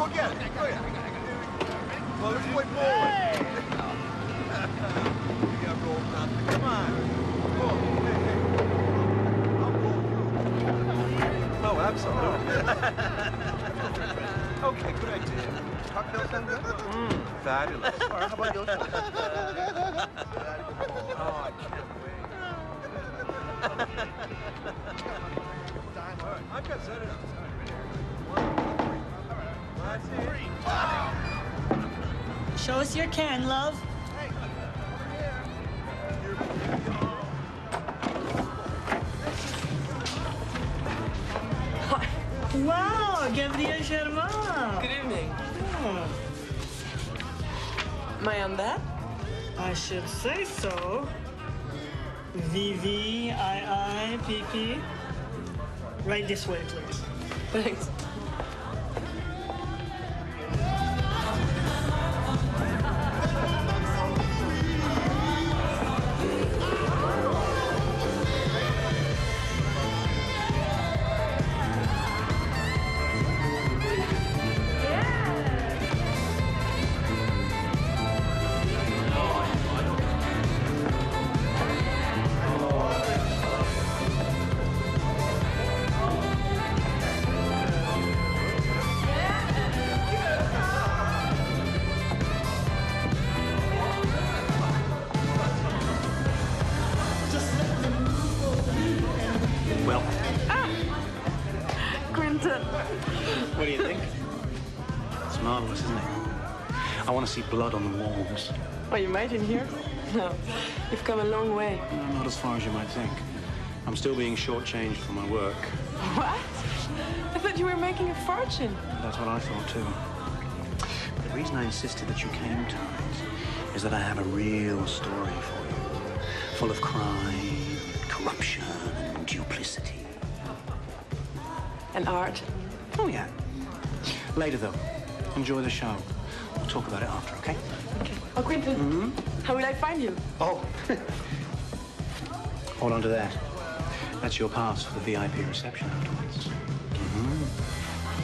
Go get it. Go ahead. Well, let's play forward. You got rolled nothing. Come on. Go. Hey, hey. I'll roll you. Oh, absolutely. Okay, good idea. Cocktail sound good? Fabulous. All right, how about those? Oh, I can't wait. I've got set it up. Show us your can, love. Hey, over here. Wow, Gabriel Germain. Good evening. Oh, Am I on that? I should say so. VVIIPP. Right this way, please. Thanks. What do you think? It's marvelous, isn't it? I want to see blood on the walls. Oh, you might in here? No, you've come a long way. No, not as far as you might think. I'm still being shortchanged for my work. What? I thought you were making a fortune. That's what I thought, too. But the reason I insisted that you came tonight is that I have a real story for you. Full of crime, corruption, and duplicity. And art. Oh, yeah. Later, though. Enjoy the show. We'll talk about it after, okay? Okay. Oh, Quentin. How will I find you? Oh. Hold on to that. That's your pass for the VIP reception afterwards.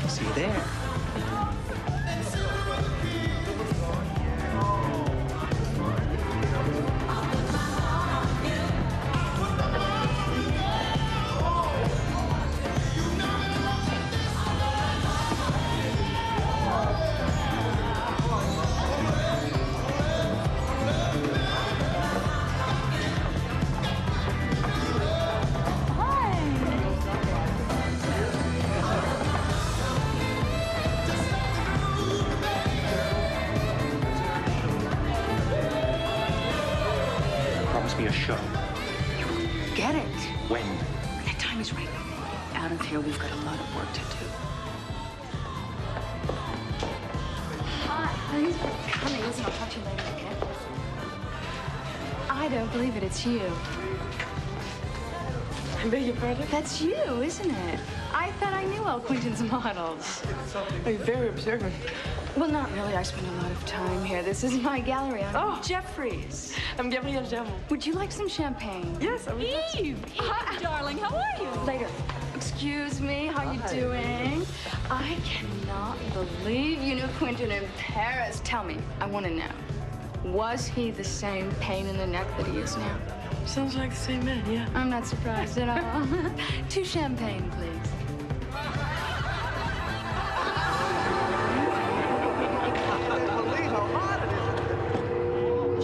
See you there. A show. Get it. When? The time is right. Out of here, we've got a lot of work to do. Hi, thanks for coming. Listen, I'll talk to you later, okay? I don't believe it. It's you. I beg your pardon? That's you, isn't it? I thought I knew all Quentin's models. Oh, you're very observant. Well, not really. I spend a lot of time here. This is my gallery. I'm Jeffries. I'm Gabrielle Germain. Would you like some champagne? Yes, I would. Eve, darling, how are you? Later. Excuse me, how you doing? I cannot believe you knew Quentin in Paris. Tell me, I want to know. Was he the same pain in the neck that he is now? Sounds like the same man, yeah. I'm not surprised at all. 2 champagne, please.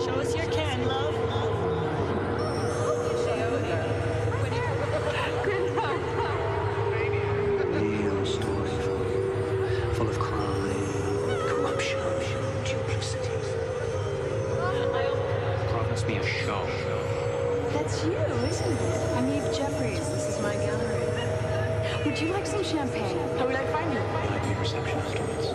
Show us your can, love. Real story for you. Full of crime, corruption, duplicity. Promise me a show. That's you, isn't it? I'm Eve Jeffries. This is my gallery. Would you like some champagne? How will I find you? VIP reception afterwards.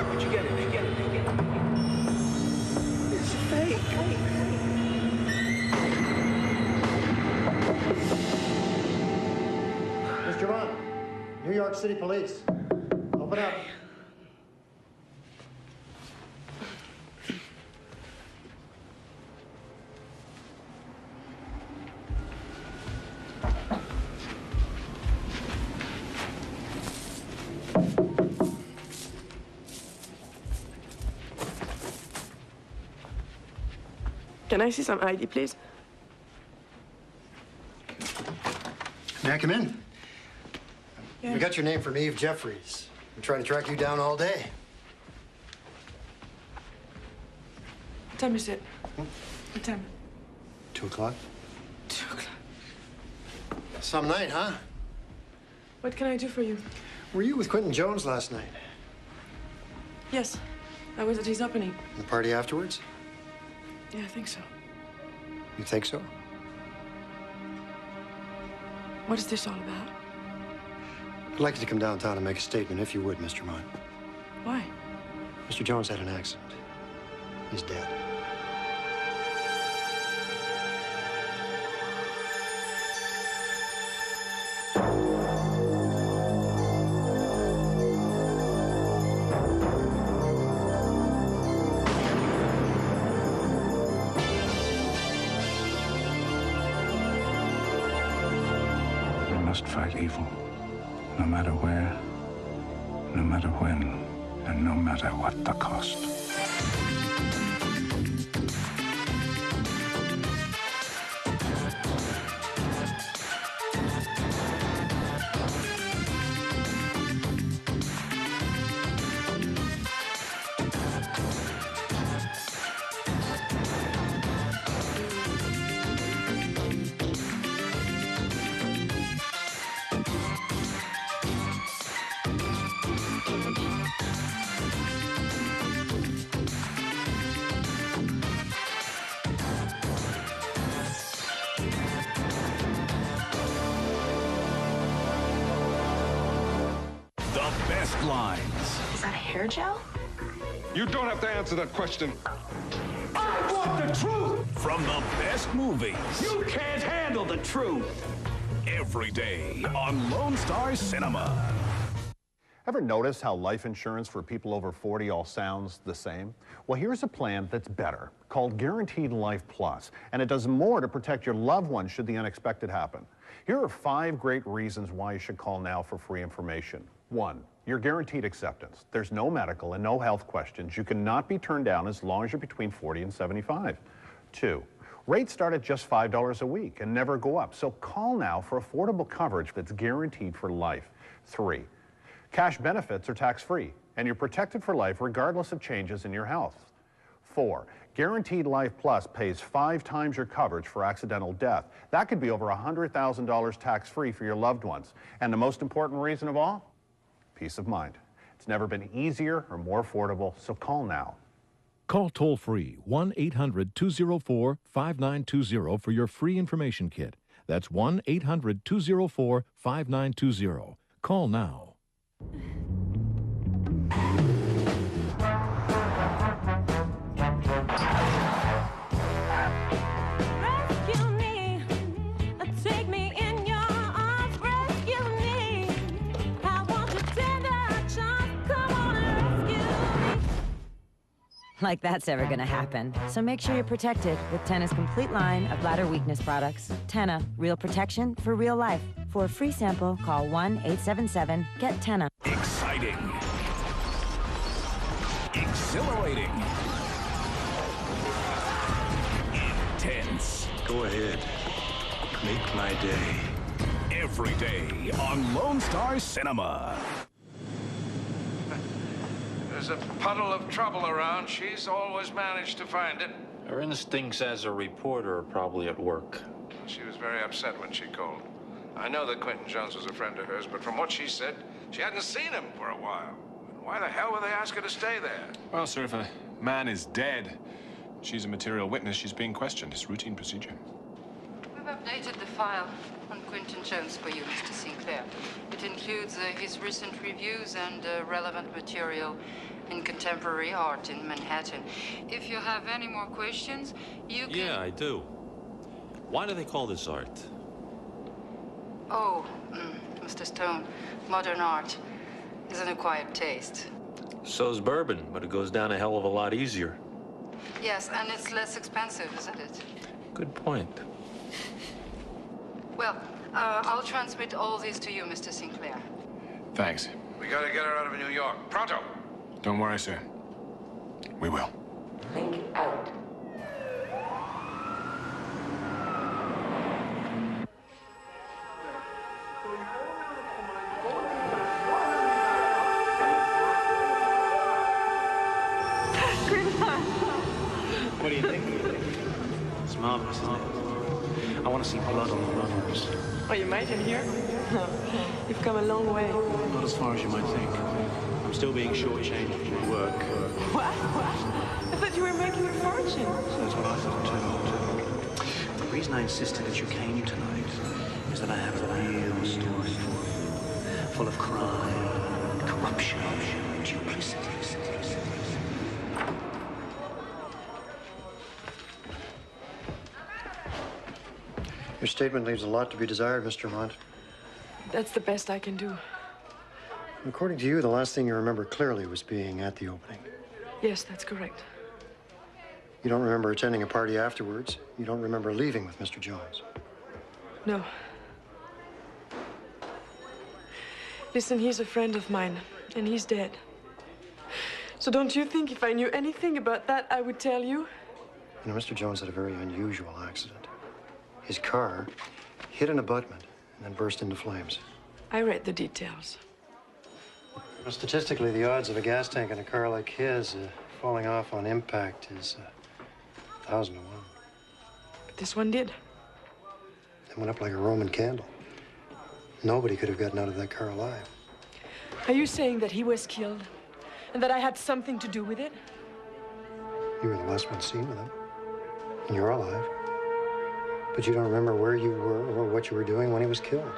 Where'd you get it? It's fake. Mr. Vaughn, New York City Police. Open up. Can I see some ID, please? May I come in? Yes. We got your name from Eve Jeffries. We're trying to track you down all day. What time is it? What time? 2 o'clock? 2 o'clock. Some night, huh? What can I do for you? Were you with Quentin Jones last night? Yes, I was at his opening. The party afterwards? Yeah, I think so. You think so? What is this all about? I'd like you to come downtown and make a statement, if you would, Mr. Munn. Why? Mr. Jones had an accident. He's dead. We must fight evil, no matter where, no matter when, and no matter what the cost. Best lines. Is that hair gel? You don't have to answer that question. I want the truth From the best movies. You can't handle the truth. Every day on Lone Star Cinema. Ever notice how life insurance for people over 40 all sounds the same? Well, here's a plan that's better, called Guaranteed Life Plus, and it does more to protect your loved ones should the unexpected happen. Here are 5 great reasons why you should call now for free information. 1, you're guaranteed acceptance. There's no medical and no health questions. You cannot be turned down as long as you're between 40 and 75. 2, rates start at just $5 a week and never go up, so call now for affordable coverage that's guaranteed for life. 3, cash benefits are tax-free, and you're protected for life regardless of changes in your health. 4, Guaranteed Life Plus pays 5 times your coverage for accidental death. That could be over $100,000 tax-free for your loved ones. And the most important reason of all? Peace of mind. It's never been easier or more affordable, so call now. Call toll-free 1-800-204-5920 for your free information kit. That's 1-800-204-5920. Call now. Like that's ever gonna happen. So make sure you're protected with Tenna's complete line of bladder weakness products. Tenna, real protection for real life. For a free sample, call 1-877-GET-TENNA. Exciting. Exhilarating. Intense. Go ahead. Make my day. Every day on Lone Star Cinema. There's a puddle of trouble around. She's always managed to find it. Her instincts as a reporter are probably at work. She was very upset when she called. I know that Quentin Jones was a friend of hers, but from what she said, she hadn't seen him for a while. And why the hell would they ask her to stay there? Well, sir, if a man is dead, she's a material witness. She's being questioned. It's routine procedure. We've updated the file on Quentin Jones for you, Mr. Sinclair. It includes his recent reviews and relevant material in contemporary art in Manhattan. If you have any more questions, you can... Yeah, I do. Why do they call this art? Oh, Mr. Stone, modern art is an acquired taste. So's bourbon, but it goes down a hell of a lot easier. Yes, and it's less expensive, isn't it? Good point. Well, I'll transmit all this to you, Mr. Sinclair. Thanks. We gotta get her out of New York. Pronto! Don't worry, sir. We will. Link out. marvelous, isn't it? I want to see blood on the runners. Oh, you might in here? No. You've come a long way. Not as far as you might think. I'm still being shortchanged for work. What? I thought you were making a fortune. That's what I thought, too. The reason I insisted that you came tonight is that I have a real story for you. Full of crime, corruption, duplicity. Your statement leaves a lot to be desired, Mr. Mont. That's the best I can do. According to you, the last thing you remember clearly was being at the opening. Yes, that's correct. You don't remember attending a party afterwards. You don't remember leaving with Mr. Jones. No. Listen, he's a friend of mine, and he's dead. So don't you think if I knew anything about that, I would tell you? You know, Mr. Jones had a very unusual accident. His car hit an abutment and then burst into flames. I read the details. Well, statistically, the odds of a gas tank in a car like his falling off on impact is 1,000 to 1. But this one did. It went up like a Roman candle. Nobody could have gotten out of that car alive. Are you saying that he was killed and that I had something to do with it? You were the last one seen with him. And you're alive. But you don't remember where you were or what you were doing when he was killed.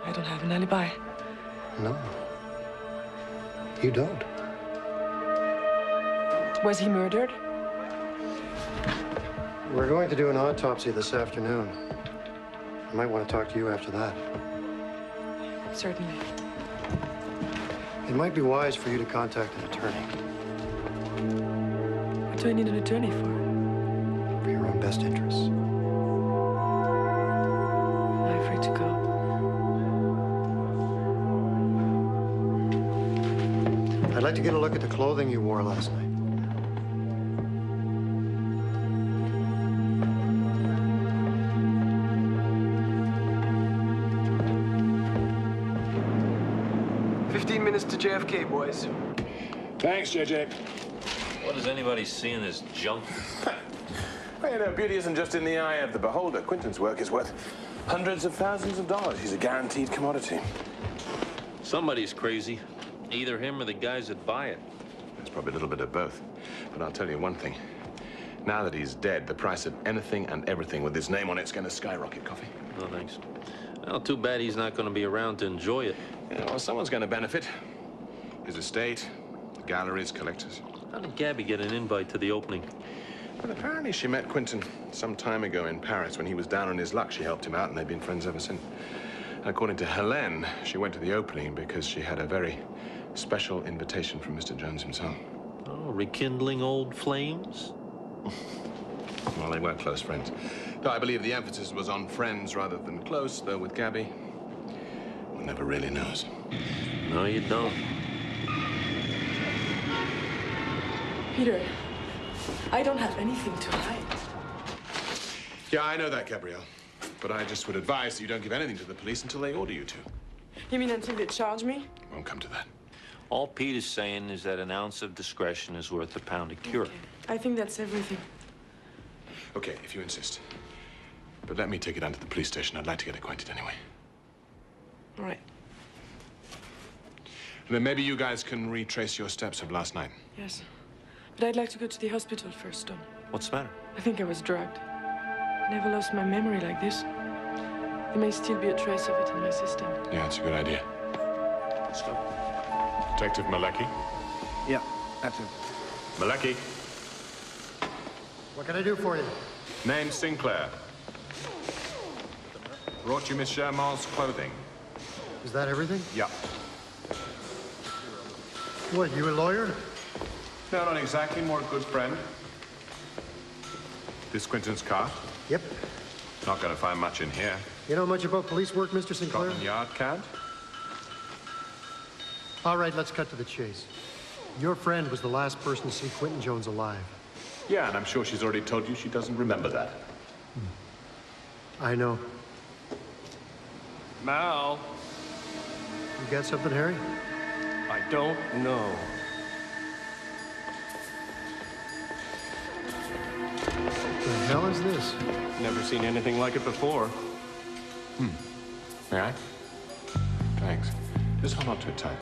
I don't have an alibi. No. You don't. Was he murdered? We're going to do an autopsy this afternoon. I might want to talk to you after that. Certainly. It might be wise for you to contact an attorney. What do I need an attorney for? For your own best interests. I'm free to go. I'd like to get a look at the clothing you wore last night. To JFK, boys. Thanks, JJ. What does anybody see in this junk? Well, you know, beauty isn't just in the eye of the beholder. Quentin's work is worth hundreds of thousands of dollars. He's a guaranteed commodity. Somebody's crazy. Either him or the guys that buy it. It's probably a little bit of both. But I'll tell you one thing. Now that he's dead, the price of anything and everything with his name on it's going to skyrocket. Coffee? No, thanks. Well, too bad he's not going to be around to enjoy it. Yeah, well, someone's going to benefit. His estate, the galleries, collectors. How did Gabby get an invite to the opening? Well, apparently she met Quentin some time ago in Paris. When he was down on his luck, she helped him out, and they've been friends ever since. And according to Helene, she went to the opening because she had a very special invitation from Mr. Jones himself. Oh, rekindling old flames? Well, they weren't close friends. Though I believe the emphasis was on friends rather than close, though with Gabby, one never really knows. No, you don't. Peter, I don't have anything to hide. Yeah, I know that, Gabrielle. But I just would advise that you don't give anything to the police until they order you to. You mean until they charge me? Won't come to that. All Pete is saying is that an ounce of discretion is worth a pound of cure. Okay. I think that's everything. Okay, if you insist. But let me take it down to the police station. I'd like to get acquainted anyway. All right. And then maybe you guys can retrace your steps of last night. Yes. But I'd like to go to the hospital first, Tom. What's the matter? I think I was drugged. I never lost my memory like this. There may still be a trace of it in my system. Yeah, it's a good idea. Let's go. Detective Malecki? Yeah, that's it. Malecki. What can I do for you? Name Sinclair. Brought you Miss Sherman's clothing. Is that everything? Yeah. What, you a lawyer? No, not exactly. More a good friend. This Quentin's car? Yep. Not going to find much in here. You know much about police work, Mr. Sinclair? Scotland Yard card? All right, let's cut to the chase. Your friend was the last person to see Quentin Jones alive. Yeah, and I'm sure she's already told you she doesn't remember that. I know. Mal. You got something, Harry? I don't know. hell is this? Never seen anything like it before. May I? Thanks. Just hold on to it tight.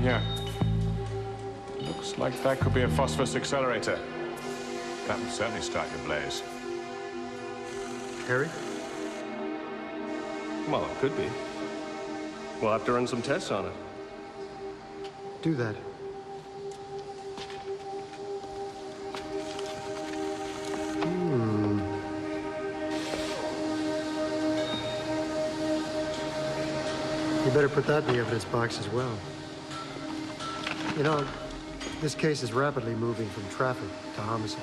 Yeah. Looks like that could be a phosphorus accelerator. That would certainly start your blaze. Harry? Well, it could be. We'll have to run some tests on it. Do that. You better put that in the evidence box as well. You know, this case is rapidly moving from traffic to homicide.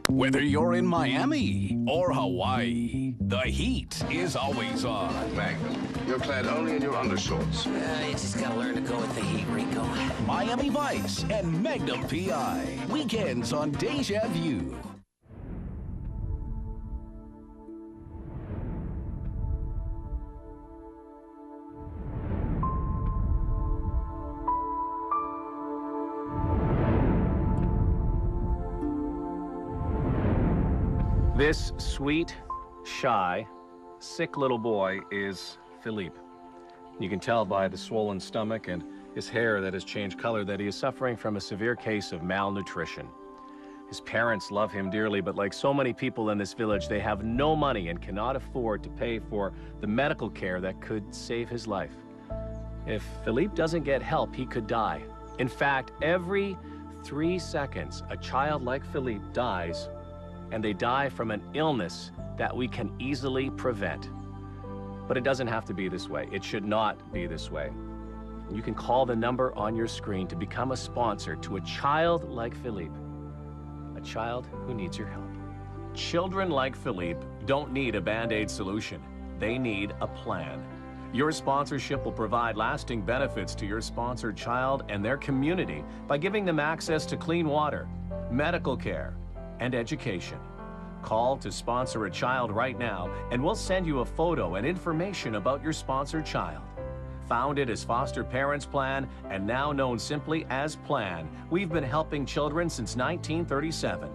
Whether you're in Miami or Hawaii, the heat is always on. Magnum, you're clad only in your undershorts. You just gotta learn to go with the heat, Rico. Miami Vice and Magnum PI. Weekends on Deja Vu. This sweet, shy, sick little boy is Philippe. You can tell by the swollen stomach and his hair that has changed color that he is suffering from a severe case of malnutrition. His parents love him dearly, but like so many people in this village, they have no money and cannot afford to pay for the medical care that could save his life. If Philippe doesn't get help, he could die. In fact, every 3 seconds, a child like Philippe dies, and they die from an illness that we can easily prevent. But it doesn't have to be this way. It should not be this way. You can call the number on your screen to become a sponsor to a child like Philippe, a child who needs your help. Children like Philippe don't need a Band-Aid solution. They need a plan. Your sponsorship will provide lasting benefits to your sponsored child and their community by giving them access to clean water, medical care, and education. Call to sponsor a child right now, and we'll send you a photo and information about your sponsored child. Founded as Foster Parents Plan and now known simply as Plan, we've been helping children since 1937.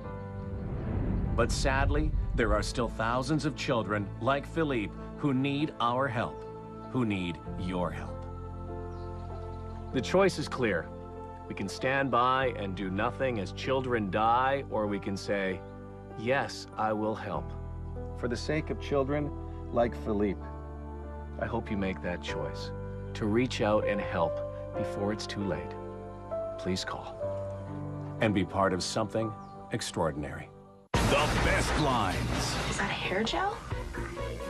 But sadly, there are still thousands of children like Philippe who need our help, who need your help. The choice is clear. We can stand by and do nothing as children die, or we can say, yes, I will help. For the sake of children like Philippe, I hope you make that choice to reach out and help before it's too late. Please call and be part of something extraordinary. The best lines. Is that hair gel?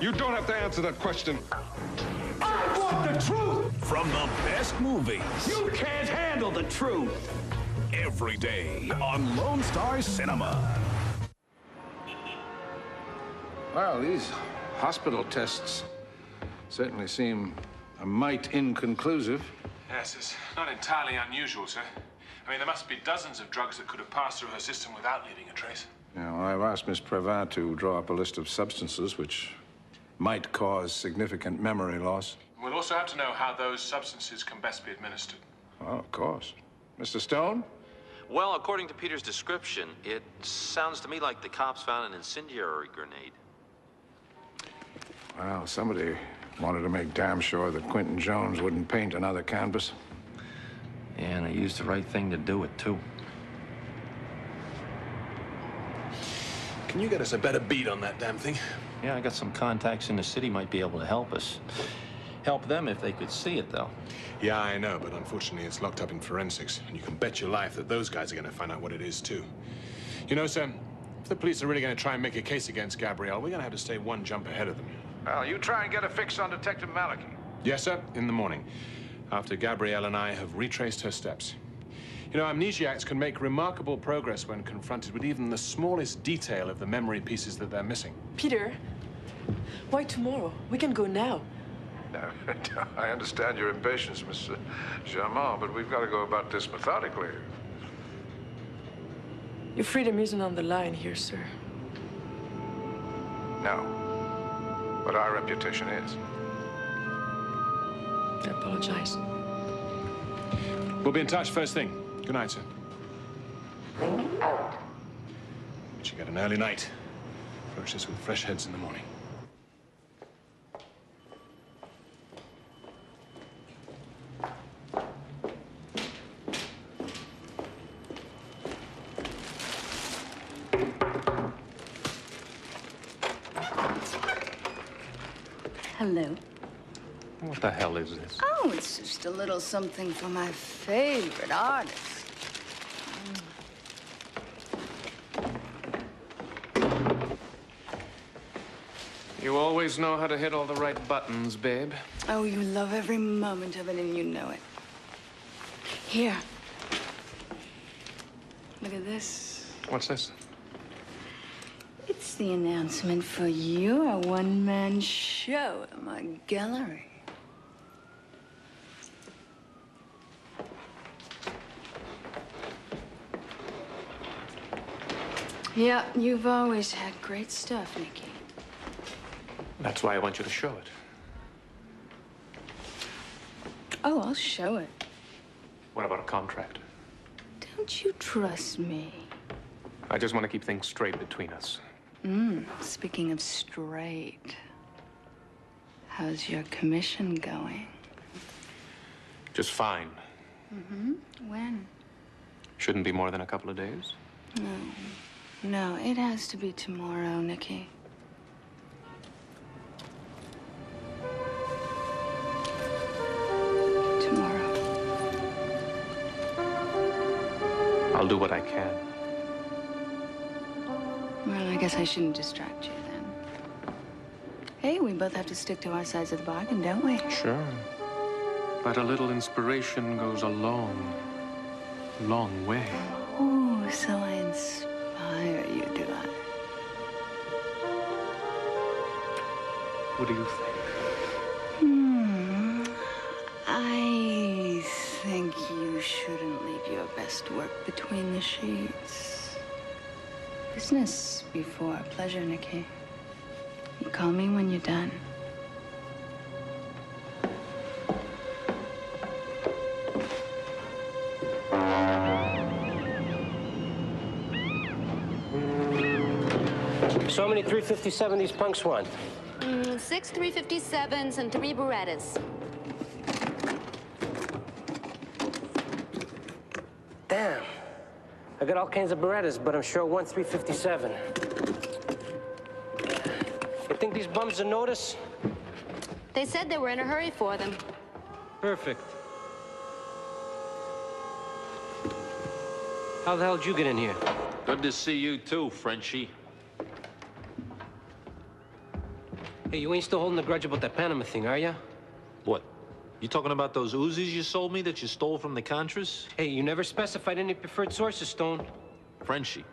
You don't have to answer that question. I want the truth! From the best movies. You can't handle the truth! Every day on Lone Star Cinema. Well, these hospital tests certainly seem a mite inconclusive. Yes, it's not entirely unusual, sir. I mean, there must be dozens of drugs that could have passed through her system without leaving a trace. Now, I've asked Miss Previn to draw up a list of substances which might cause significant memory loss. We'll also have to know how those substances can best be administered. Oh, of course. Mr. Stone? Well, according to Peter's description, it sounds to me like the cops found an incendiary grenade. Well, somebody wanted to make damn sure that Quentin Jones wouldn't paint another canvas. And I used the right thing to do it, too. Can you get us a better beat on that damn thing? Yeah, I got some contacts in the city might be able to help us. Help them if they could see it, though. Yeah, I know, but unfortunately it's locked up in forensics, and you can bet your life that those guys are going to find out what it is, too. You know, sir, if the police are really going to try and make a case against Gabrielle, we're going to have to stay one jump ahead of them. Well, you try and get a fix on Detective Malachi. Yes, sir, in the morning, after Gabrielle and I have retraced her steps. You know, amnesiacs can make remarkable progress when confronted with even the smallest detail of the memory pieces that they're missing. Peter, why tomorrow? We can go now. I understand your impatience, Miss Germain, but we've got to go about this methodically. Your freedom isn't on the line here, sir. No. But our reputation is. I apologize. We'll be in touch first thing. Good night, sir. Out. But you got an early night. Approach this with fresh heads in the morning. Hello. What the hell is this? Oh, it's just a little something for my favorite artist. You always know how to hit all the right buttons, babe. Oh, you love every moment of it, and you know it. Here. Look at this. What's this? It's the announcement for your one-man show at my gallery. Yeah, you've always had great stuff, Nicky. That's why I want you to show it. Oh, I'll show it. What about a contract? Don't you trust me? I just want to keep things straight between us. Speaking of straight, how's your commission going? Just fine. When? Shouldn't be more than a couple of days. No, it has to be tomorrow, Nicky. Tomorrow. I'll do what I can. Well, I guess I shouldn't distract you then. Hey, we both have to stick to our sides of the bargain, don't we? Sure. But a little inspiration goes a long, long way. Oh, so I inspire you, do I? What do you think? I think you shouldn't leave your best work between the sheets. Business before pleasure, Nicky. You call me when you're done. So how many 357 these punks want? 6 357s and 3 Berettas. Damn. I got all kinds of Berettas, but I'm sure one 357. You think these bums will notice? They said they were in a hurry for them. Perfect. How the hell did you get in here? Good to see you too, Frenchie. Hey, you ain't still holding a grudge about that Panama thing, are ya? What? You talking about those Uzis you sold me that you stole from the Contras? Hey, you never specified any preferred sources, Stone. Frenchie,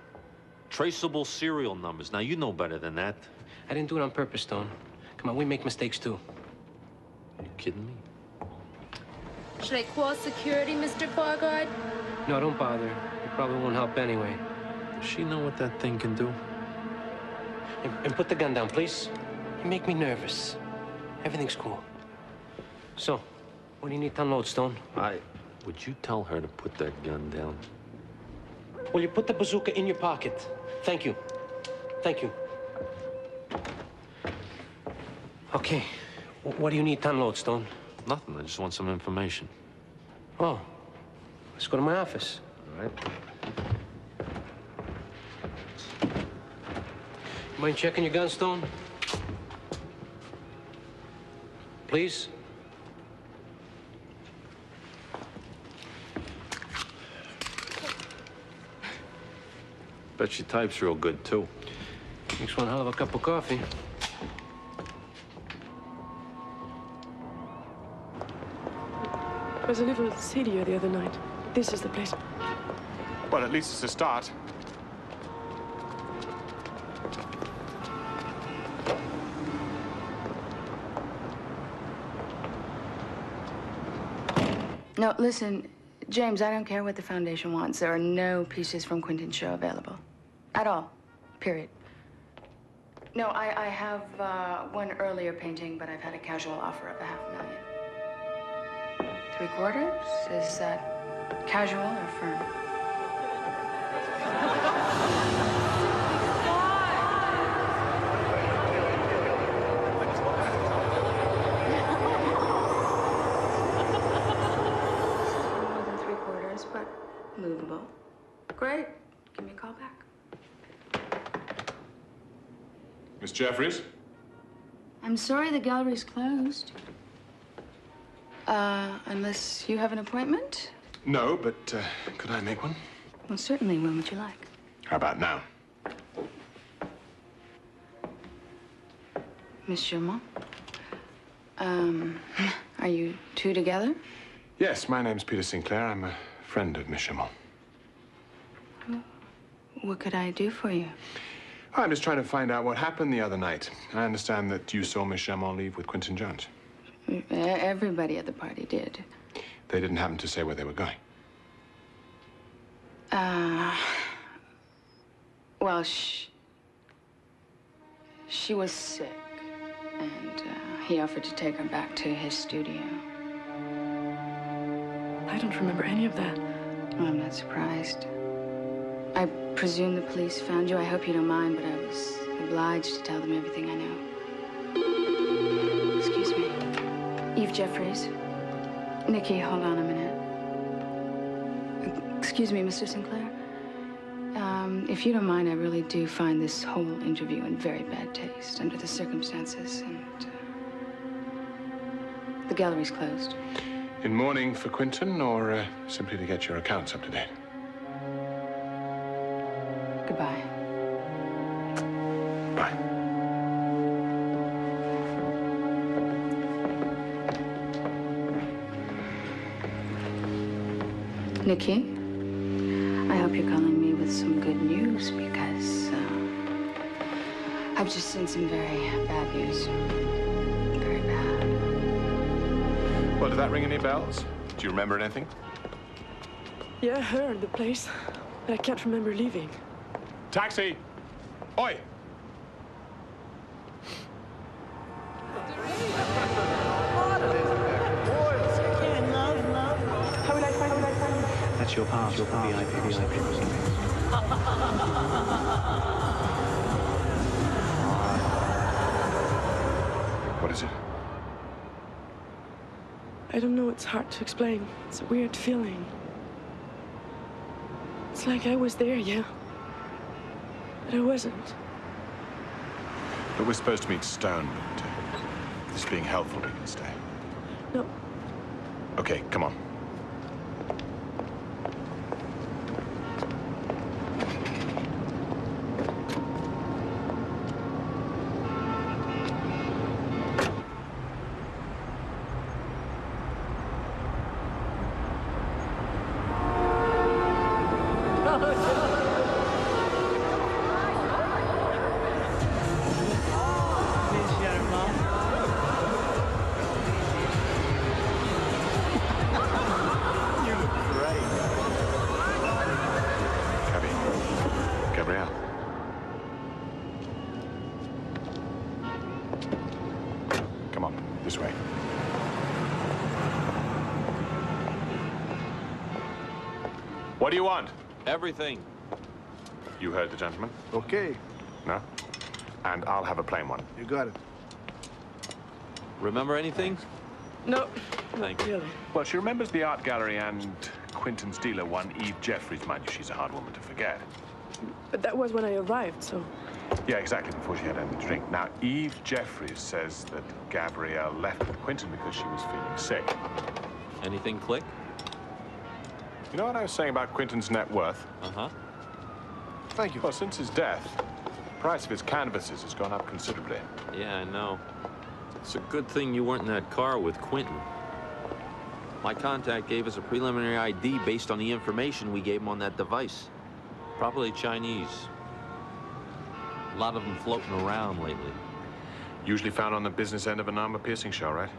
traceable serial numbers. Now, you know better than that. I didn't do it on purpose, Stone. Come on, we make mistakes too. Are you kidding me? Should I call security, Mr. Fargard? No, don't bother. It probably won't help anyway. Does she know what that thing can do? And put the gun down, please. You make me nervous. Everything's cool. So, what do you need to unload, Stone? Would you tell her to put that gun down? Well, you put the bazooka in your pocket. Thank you. Thank you. Okay. What do you need to unload, Stone? Nothing. I just want some information. Oh. Let's go to my office. All right. You mind checking your gun, Stone? Please? Bet she types real good, too. Makes one hell of a cup of coffee. It was a little seedier the other night. This is the place. Well, at least it's a start. No, listen, James, I don't care what the Foundation wants. There are no pieces from Quentin's show available. At all. Period. No, I have one earlier painting, but I've had a casual offer of $500,000. 3/4? Is that casual or firm? More than 3/4, but movable. Great. Give me a call back. Miss Jeffries? I'm sorry the gallery's closed. Unless you have an appointment? No, but could I make one? Well, certainly. When would you like? How about now? Miss Germain? Are you two together? Yes, my name's Peter Sinclair. I'm a friend of Miss Chamon. What could I do for you? I'm just trying to find out what happened the other night. I understand that you saw Miss Chamon leave with Quentin Jones. Everybody at the party did. They didn't happen to say where they were going. Well, she was sick, and he offered to take her back to his studio. I don't remember any of that. Well, I'm not surprised. I presume the police found you. I hope you don't mind, but I was obliged to tell them everything I know. Excuse me. Eve Jeffries. Nikki, hold on a minute. Excuse me, Mr. Sinclair. If you don't mind, I really do find this whole interview in very bad taste under the circumstances, and the gallery's closed. In mourning for Quentin, or simply to get your accounts up to date? Goodbye. Bye. Nikki, I hope you're calling me with some good news, because I've just seen some very bad news. Very bad. Well, did that ring any bells? Do you remember anything? Yeah, her and the place. But I can't remember leaving. Taxi! Oi! How will I find you? That's your pass, your VIP. What is it? I don't know, it's hard to explain. It's a weird feeling. It's like I was there, yeah. But I wasn't. But we're supposed to meet Stone, but this being helpful, we can stay. No. Okay, come on. This way. What do you want? Everything. You heard the gentleman? Okay. No? And I'll have a plain one. You got it. Remember anything? No. Thank you. Well, she remembers the art gallery and Quentin's dealer, one Eve Jeffries. Mind you, she's a hard woman to forget. But that was when I arrived, so... Yeah, exactly, before she had anything to drink. Now, Eve Jeffries says that Gabrielle left with Quentin because she was feeling sick. Anything click? You know what I was saying about Quentin's net worth? Uh-huh. Thank you. Well, since his death, the price of his canvases has gone up considerably. Yeah, I know. It's a good thing you weren't in that car with Quentin. My contact gave us a preliminary ID based on the information we gave him on that device. Probably Chinese. A lot of them floating around lately. Usually found on the business end of an armor-piercing shell, right?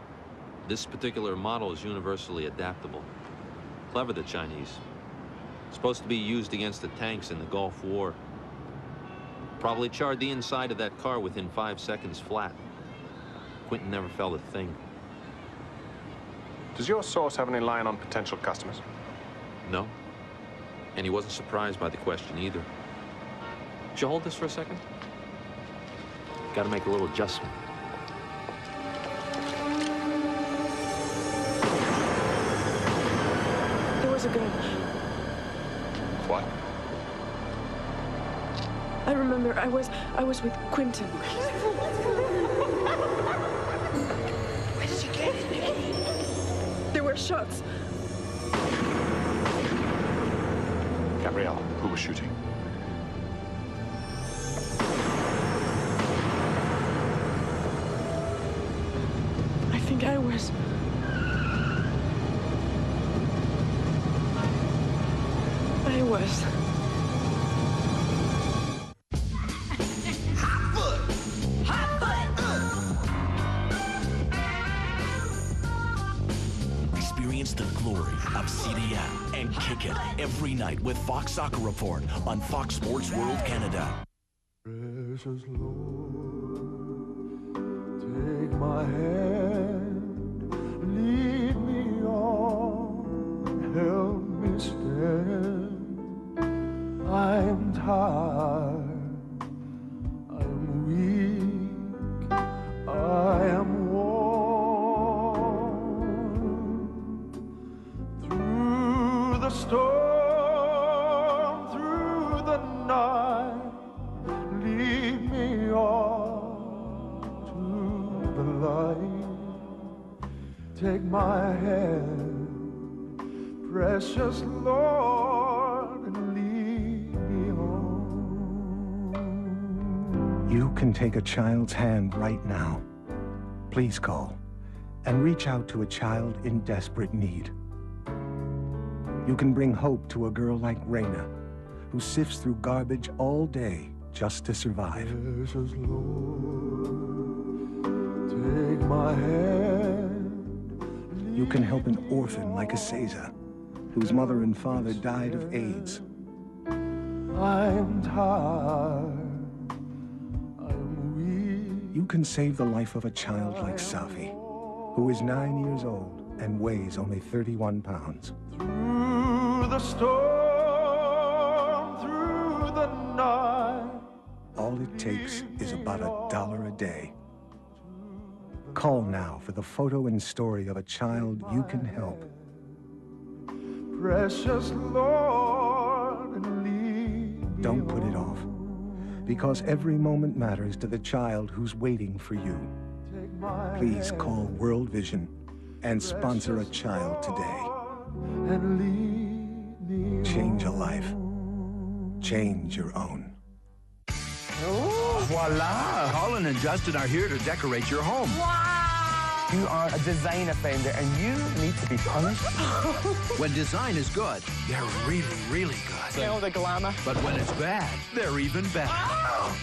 This particular model is universally adaptable. Clever, the Chinese. Supposed to be used against the tanks in the Gulf War. Probably charred the inside of that car within 5 seconds flat. Quentin never felt a thing. Does your source have any line on potential customers? No. And he wasn't surprised by the question either. Could you hold this for a second? Got to make a little adjustment. There was a gun. What? I remember I was with Quentin. Where did you get it, Nikki? There were shots. Gabrielle, who was shooting? I think I was. I was. Experience the glory of CDM and kick it every night with Fox Soccer Report on Fox Sports World Canada. Precious Lord, take my hand, lead me on, help me stand. I am tired, I am weak, I am worn. Through the storm, through the night, lead me on to the light. Take my hand, precious Lord, and lead me on. You can take a child's hand right now. Please call and reach out to a child in desperate need. You can bring hope to a girl like Raina, who sifts through garbage all day just to survive. Precious Lord, take my hand. You can help an orphan like a Caesar, whose mother and father died of AIDS. I'm tired, I'm weak. You can save the life of a child like Safi, who is 9 years old and weighs only 31 pounds. Through the storm, through the night. All it takes is about $1 a day. Call now for the photo and story of a child you can help. Precious Lord, and lead. Don't put it off, because every moment matters to the child who's waiting for you. Please call World Vision and sponsor a child today. And lead me. Change a life. Change your own. Voila! Colin and Justin are here to decorate your home. Wow! You are a design offender and you need to be punished. When design is good, they're really, really good. You know, the glamour. But when it's bad, they're even better.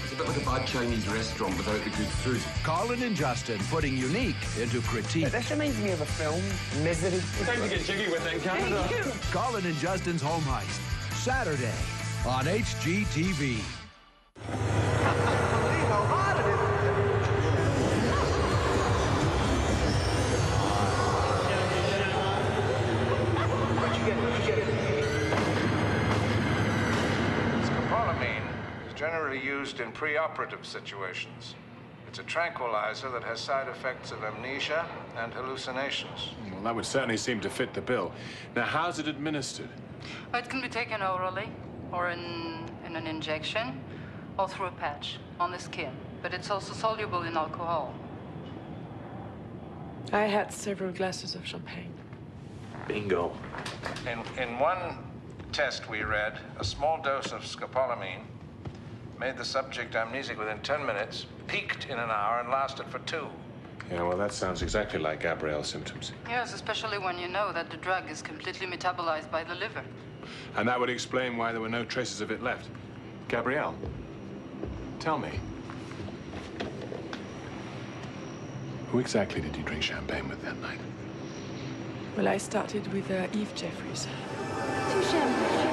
It's a bit like a bad Chinese restaurant without the good food. Colin and Justin putting unique into critique. This reminds me of a film, Misery. It's time to get jiggy with it in Canada. Colin and Justin's Home Heist, Saturday on HGTV. Scopolamine is generally used in preoperative situations. It's a tranquilizer that has side effects of amnesia and hallucinations. Well, that would certainly seem to fit the bill. Now, how's it administered? It can be taken orally, or in an injection, or through a patch on the skin. But it's also soluble in alcohol. I had several glasses of champagne. Bingo. In one test we read, a small dose of scopolamine made the subject amnesic within 10 minutes, peaked in an hour, and lasted for 2. Yeah, well, that sounds exactly like Gabrielle's symptoms. Yes, especially when you know that the drug is completely metabolized by the liver. And that would explain why there were no traces of it left. Gabrielle, tell me, who exactly did you drink champagne with that night? Well, I started with Eve Jeffries. 2 champagne.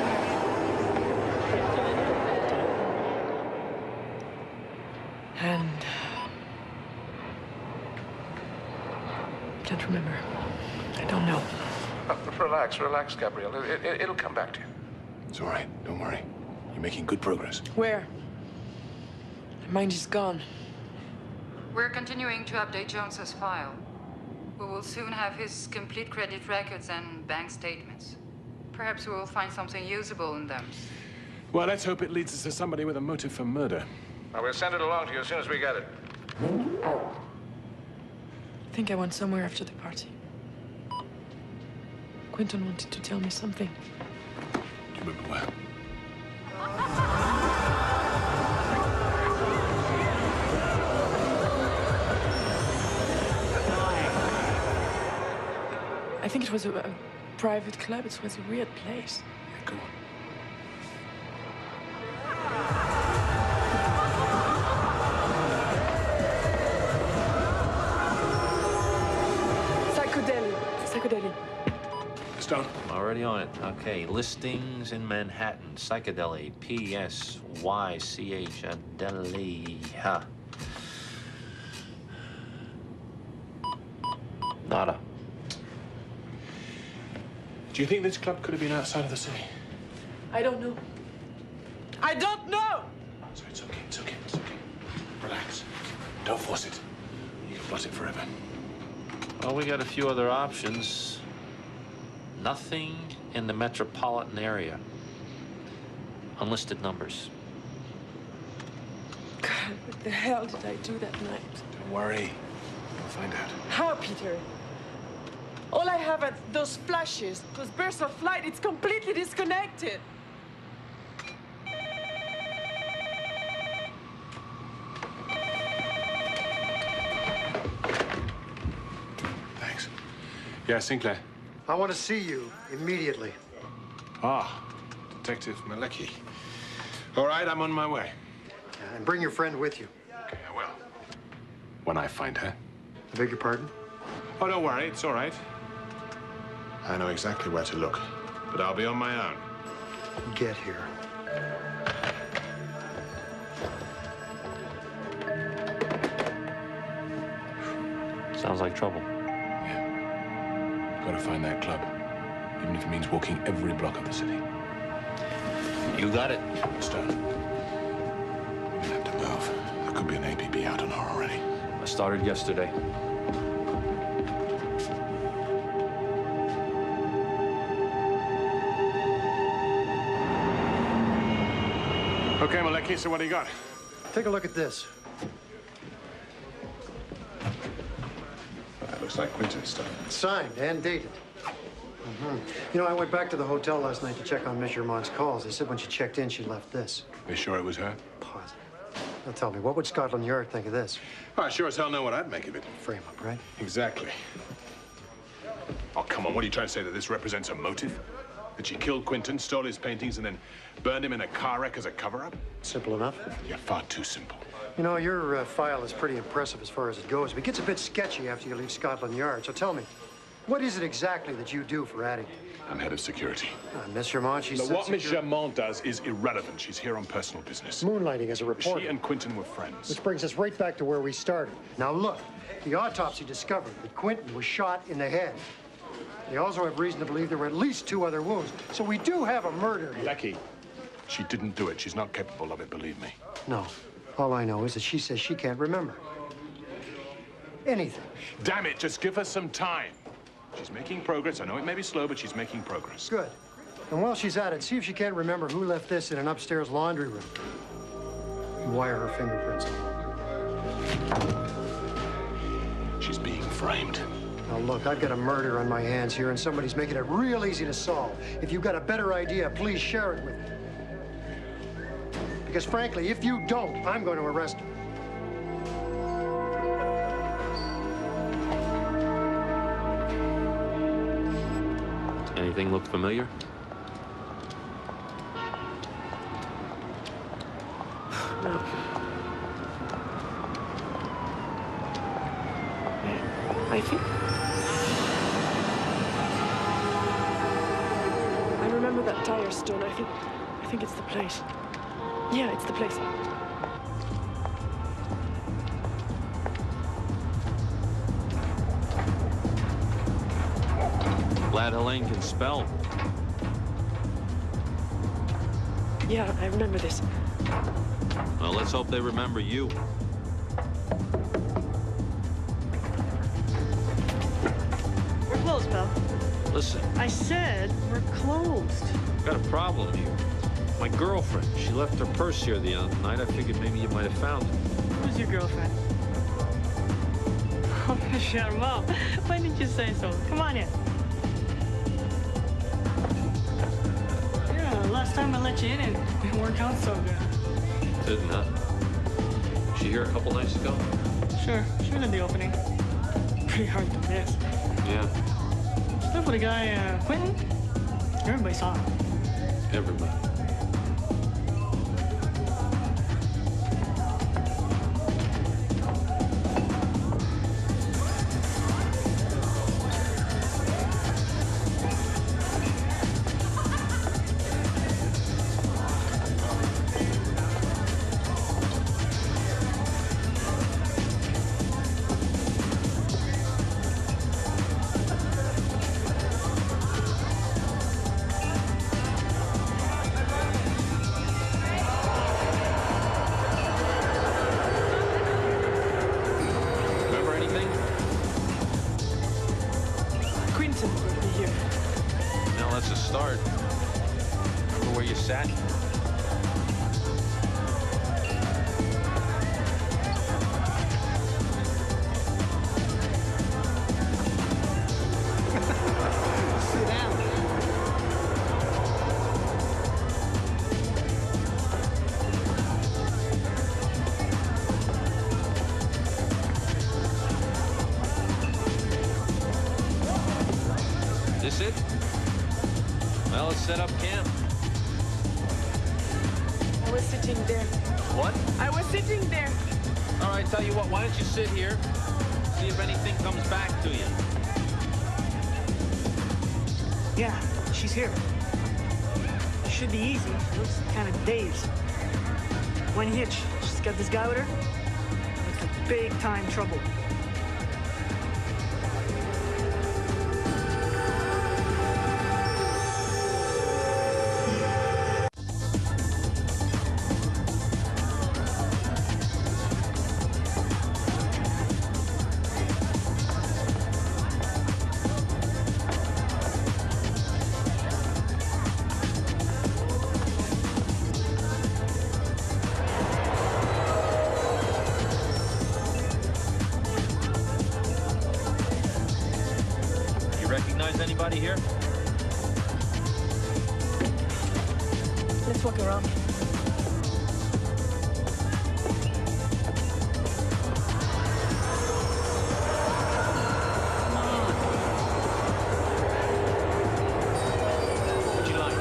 And can't remember. I don't know. relax, Gabriel. It'll come back to you. It's all right. Don't worry. You're making good progress. Where? My mind is gone. We're continuing to update Jones's file. We will soon have his complete credit records and bank statements. Perhaps we will find something usable in them. Well, let's hope it leads us to somebody with a motive for murder. Well, we'll send it along to you as soon as we get it. I think I went somewhere after the party. Quentin wanted to tell me something. Do you remember where? I think it was a private club. It was a weird place. Yeah, go on. Psychedelic. Stone. I'm already on it. Okay, listings in Manhattan. Psychedelic. P-S-Y-C-H. Adeliha. Nada. Do you think this club could have been outside of the city? I don't know. I don't know! So it's okay. Relax. Don't force it. You can blot it forever. Well, we got a few other options. Nothing in the metropolitan area. Unlisted numbers. God, what the hell did I do that night? Don't worry. We'll find out. How, Peter? All I have are those flashes, those bursts of light. It's completely disconnected. Thanks. Yeah, Sinclair. I want to see you immediately. Ah, Detective Malecki. All right, I'm on my way. And bring your friend with you. Okay, I will. When I find her. I beg your pardon? Oh, don't worry. It's all right. I know exactly where to look, but I'll be on my own. Get here. Sounds like trouble. Gotta find that club, even if it means walking every block of the city. You got it. Stone. We're gonna have to move. There could be an APB out on her already. I started yesterday. Okay, Malecki, so what do you got? Take a look at this. That looks like Quentin's stuff. Signed and dated. You know, I went back to the hotel last night to check on Miss Germain's calls. They said when she checked in, she left this. Are you sure it was her? Positive. Now tell me, what would Scotland Yard think of this? Oh, I sure as hell know what I'd make of it. Frame up, right? Exactly. Oh, come on. What are you trying to say, that this represents a motive? That she killed Quentin, stole his paintings, and then burned him in a car wreck as a cover-up? Simple enough. Yeah, far too simple. You know, your file is pretty impressive as far as it goes, but it gets a bit sketchy after you leave Scotland Yard. So tell me, what is it exactly that you do for Addington? I'm head of security. Miss Germain, she said... What Miss Germain does is irrelevant. She's here on personal business. Moonlighting as a reporter. She and Quentin were friends. Which brings us right back to where we started. Now look, the autopsy discovered that Quentin was shot in the head. They also have reason to believe there were at least 2 other wounds. So we do have a murder here. Lecky, she didn't do it. She's not capable of it, believe me. No. All I know is that she says she can't remember anything. Damn it, just give her some time. She's making progress. I know it may be slow, but she's making progress. Good. And while she's at it, see if she can't remember who left this in an upstairs laundry room. And wire her fingerprints on. She's being framed. Now look, I've got a murder on my hands here, and somebody's making it real easy to solve. If you've got a better idea, please share it with me. Because frankly, if you don't, I'm going to arrest her. Anything look familiar? No. I think... I remember that tire stone. I think it's the place. Yeah, it's the place. Glad Helene can spell. Yeah, I remember this. Well, let's hope they remember you. We're closed, pal. Listen, I said we're closed. I've got a problem here. My girlfriend, she left her purse here the other night. I figured maybe you might have found it. Who's your girlfriend? Oh, shut him up. Why didn't you say so? Come on in. Yeah, last time I let you in, it didn't work out so good. Didn't, huh? Was she here a couple nights ago? Sure, she was at the opening. Pretty hard to miss. Yeah. Stuff with a guy, Quentin? Everybody saw him. Everybody. Set up camp. I was sitting there. What? I was sitting there. All right, tell you what, why don't you sit here, see if anything comes back to you. Yeah, she's here. Should be easy. She looks kind of dazed. One hitch. She's got this guy with her. Looks like big time trouble. Anybody here? Let's walk around. What'd you like?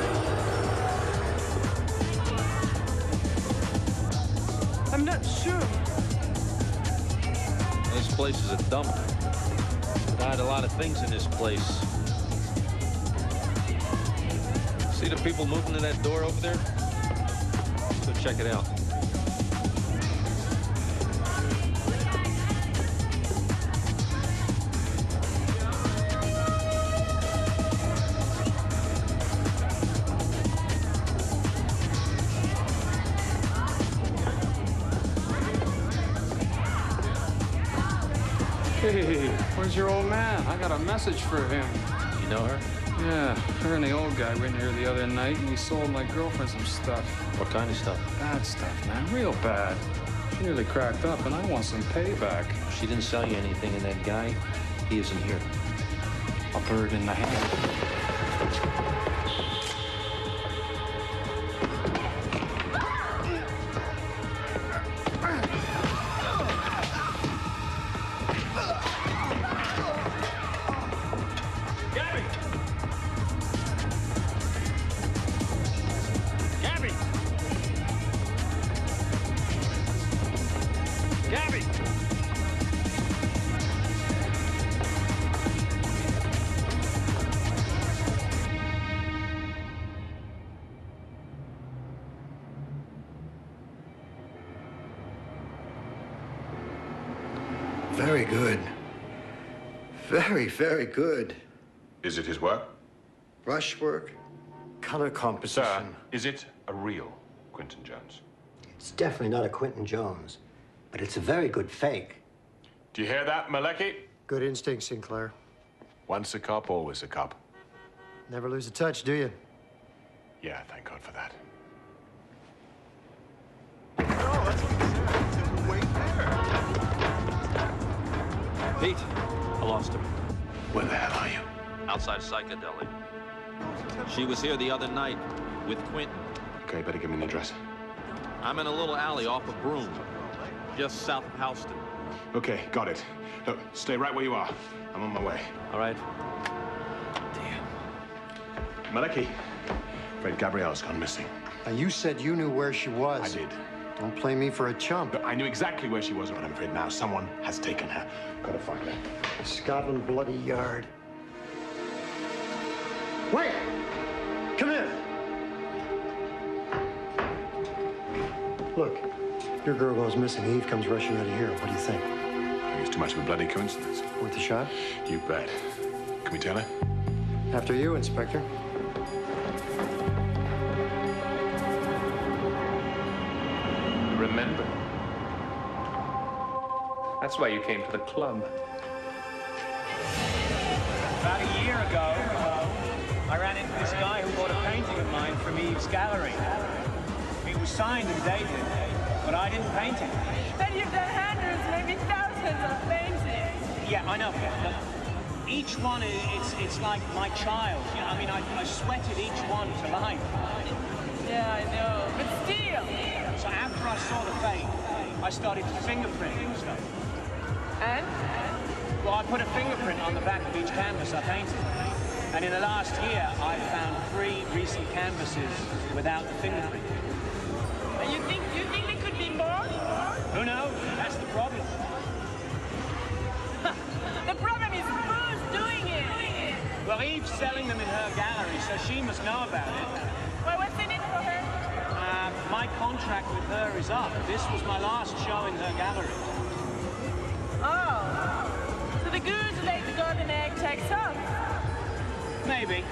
I'm not sure. This place is a dump. Died a lot of things in this place. See the people moving to that door over there? Go check it out. Hey, where's your old man? I got a message for him. You know her? Yeah, her and the old guy went here the other night, and he sold my girlfriend some stuff. What kind of stuff? Bad stuff, man. Real bad. She nearly cracked up, and I want some payback. She didn't sell you anything, and that guy, he isn't here. A bird in the hand. Very good. Very, very good. Is it his work? Brushwork, color composition. Sir, is it a real Quinton Jones? It's definitely not a Quinton Jones, but it's a very good fake. Do you hear that, Malecki? Good instinct, Sinclair. Once a cop, always a cop. Never lose a touch, do you? Yeah, thank God for that. Pete, I lost her. Where the hell are you? Outside Psychedelic. She was here the other night with Quinton. Okay, better give me an address. I'm in a little alley off of Broome, just south of Houston. Okay, got it. Look, stay right where you are. I'm on my way. All right. Malecki, afraid Gabrielle's gone missing. Now, you said you knew where she was. I did. Don't play me for a chump. But I knew exactly where she was, but I'm afraid now someone has taken her. Gotta find her. Scotland Bloody Yard. Wait! Come here! Look, your girl goes missing. Eve comes rushing out of here. What do you think? I think it's too much of a bloody coincidence. Worth a shot? You bet. Can we tell her? After you, Inspector. Remember? That's why you came to the club. About a year ago, I ran into this guy who bought a painting of mine from Eve's gallery. It was signed and dated, but I didn't paint it. But you've done hundreds, maybe thousands of paintings. Yeah, I know. But each one, it's like my child. You know, I mean, I sweated each one to life. Yeah, I know. But still. So after I saw the fake, I started fingerprinting stuff. And? Well, I put a fingerprint on the back of each canvas I painted. And in the last year, I've found 3 recent canvases without the fingerprint. And you think there could be more? Who knows? That's the problem. The problem is who's doing it? Well, Eve's selling them in her gallery, so she must know about it. Well, what's in it for her? My contract with her is up. This was my last show in her gallery. Oh. So the goose who laid the golden egg takes off? Maybe.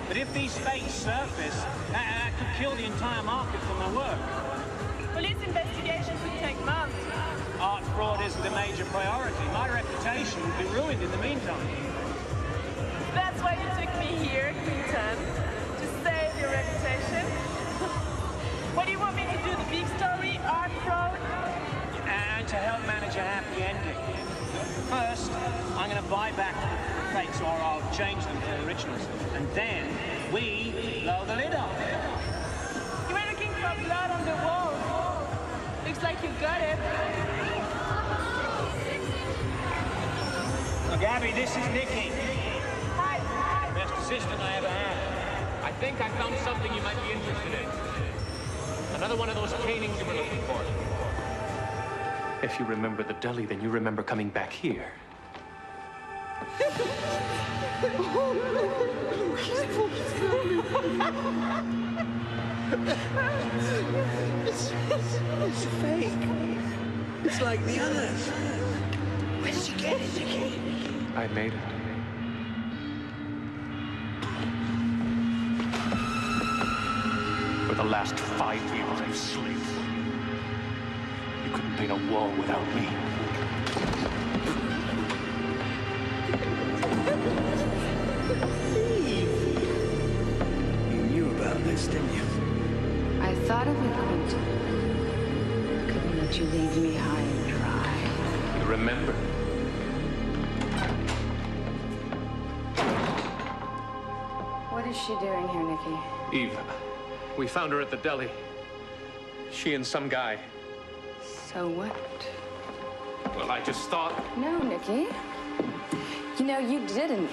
But if these fakes surface, that could kill the entire market for my work. Police investigations would take months. Art fraud isn't a major priority. My reputation would be ruined in the meantime. That's why you took me here, Quinton, to save your reputation. What do you want me to do? The big story, art fraud? And to help manage a happy ending. First, I'm going to buy back the fakes, or I'll change them to originals. And then we blow the lid off. You were looking for blood on the wall. Looks like you got it. Gabby, this is Nikki. Hi. Best assistant I ever had. I think I found something you might be interested in. Another one of those paintings you were looking for. If you remember the deli, then you remember coming back here. It's fake. It's like the others. Where did you get it, Nicky? I made it. For the last 5 years, I've slaved for you. You couldn't paint a wall without me. You knew about this, didn't you? I thought of it, Quinton. Couldn't let you leave me high and dry. You remember? What is she doing here, Nikki? Eve, we found her at the deli. She and some guy. So what? Well, I just thought... No, Nikki. You know, you didn't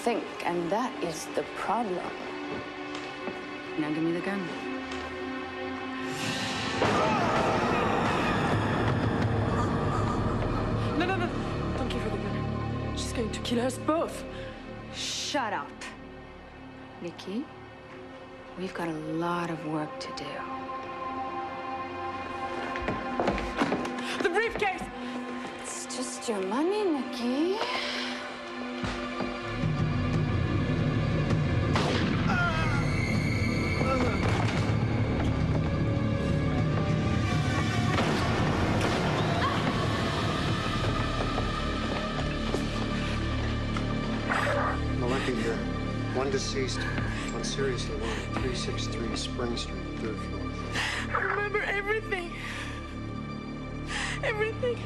think, and that is the problem. Now give me the gun. No. Don't give her the gun. She's going to kill us both. Shut up. Nikki, we've got a lot of work to do. The briefcase! It's just your money, Nikki. deceased on seriously wounded, 363 Spring Street, 3rd floor. I remember everything. Everything.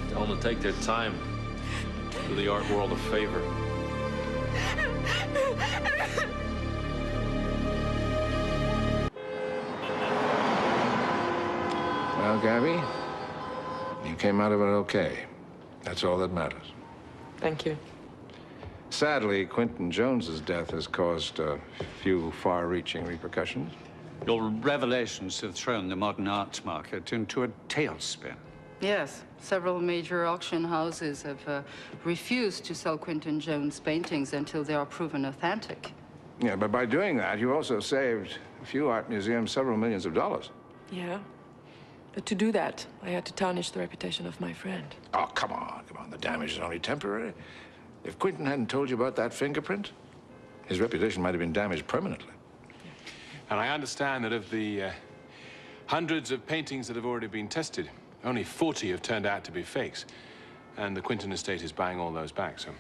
Tell them to take their time. Do the art world a favor. Well, Gabby, you came out of it okay. That's all that matters. Thank you. Sadly, Quinton Jones's death has caused a few far-reaching repercussions. Your revelations have thrown the modern arts market into a tailspin. Yes, several major auction houses have refused to sell Quinton Jones paintings until they are proven authentic. Yeah, but by doing that, you also saved a few art museums several millions of dollars. Yeah. But to do that, I had to tarnish the reputation of my friend. Oh, come on, come on. The damage is only temporary. If Quinton hadn't told you about that fingerprint, his reputation might have been damaged permanently. And I understand that of the hundreds of paintings that have already been tested, only 40 have turned out to be fakes. And the Quinton estate is buying all those back, so...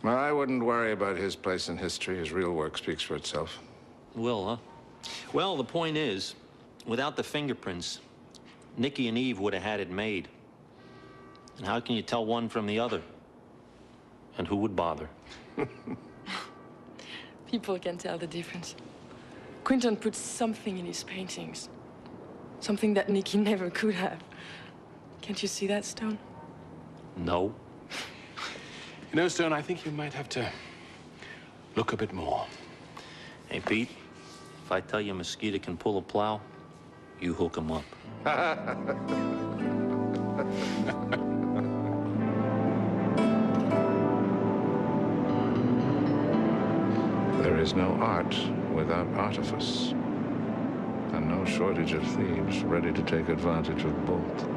Well, I wouldn't worry about his place in history. His real work speaks for itself. Will, huh? Well, the point is, without the fingerprints, Nicky and Eve would have had it made. And how can you tell one from the other? And who would bother? People can tell the difference. Quinton puts something in his paintings. Something that Nicky never could have. Can't you see that, Stone? No. You know, Stone, I think you might have to look a bit more. Hey, Pete, if I tell you a mosquito can pull a plow, you hook him up. There is no art without artifice, and no shortage of thieves ready to take advantage of both.